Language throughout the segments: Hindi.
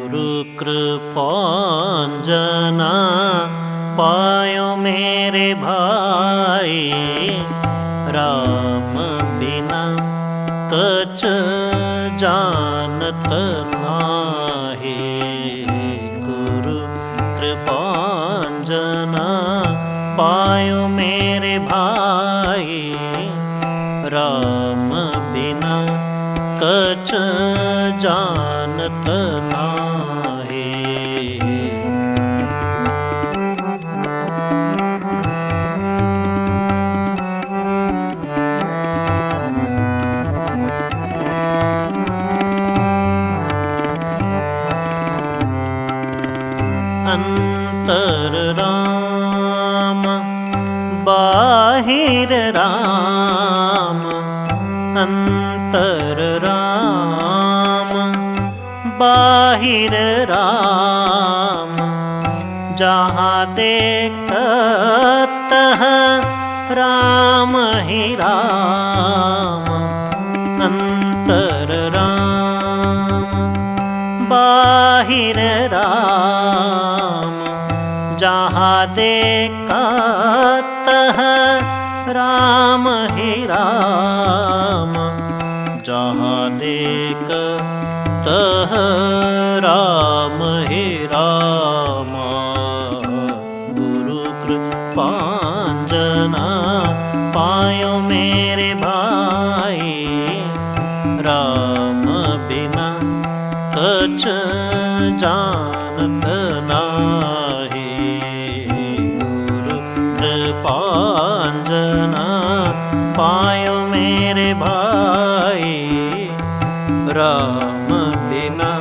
गुरु कृपांजना पायो मेरे भाई, राम बिना कछ जानत नाहि। गुरु कृपांजना पायो मेरे भाई, राम बिना कछ जानत नाहि। अंतर राम बाहिर राम, अंतर राम बाहिर राम। जहाँ देखत राम ही राम, अंतर राम बाहिर राम। जहाँ देखत राम ही राम, जहाँ देखत राम ही राम। गुरु कृपांजना पायो मेरे भाई, राम बिना कछ जानत नाहि। गुरु कृपांजना पायो मेरे भाई, राम बिना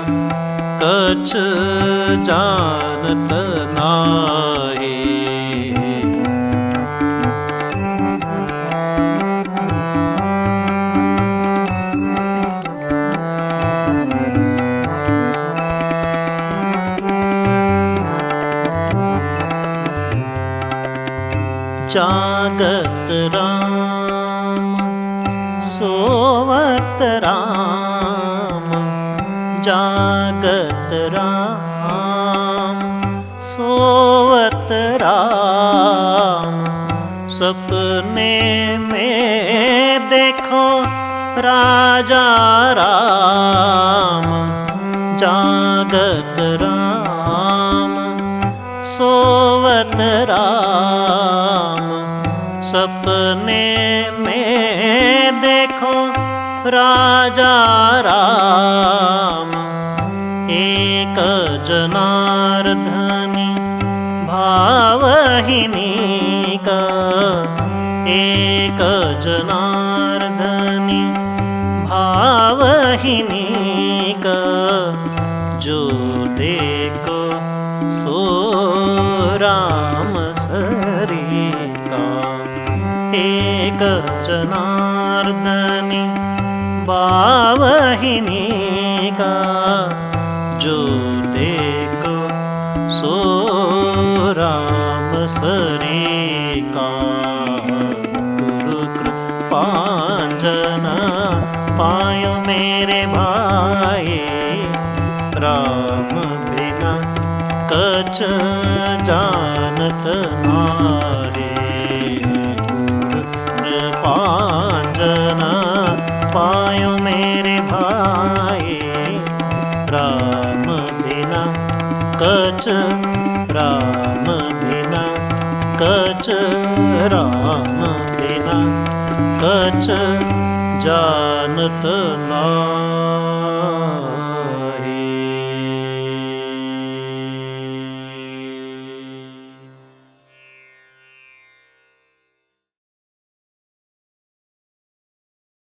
कछ जानत नाहि। जागत राम सोवत राम, जागत राम सोवत राम। सपने में देखो राजा राम, जागत राम सोवत राम। सपने में देखो राजा राम। एक जनार्दनी भावहिनी का, एक जनार्दनी भावहिनी का। जो देखो सो राम सरी का। एक जनार्दनी भावहिनी का। जो देखो सो राम सरी का। गुरु कृपांजना पायो मेरे भाई, राम बिना कछ जानत नाहि। गुरु कृपांजना पायो मेरे भाई, राम बिना कछ, राम बिना कछ, राम बिना कछ जानत नाहि।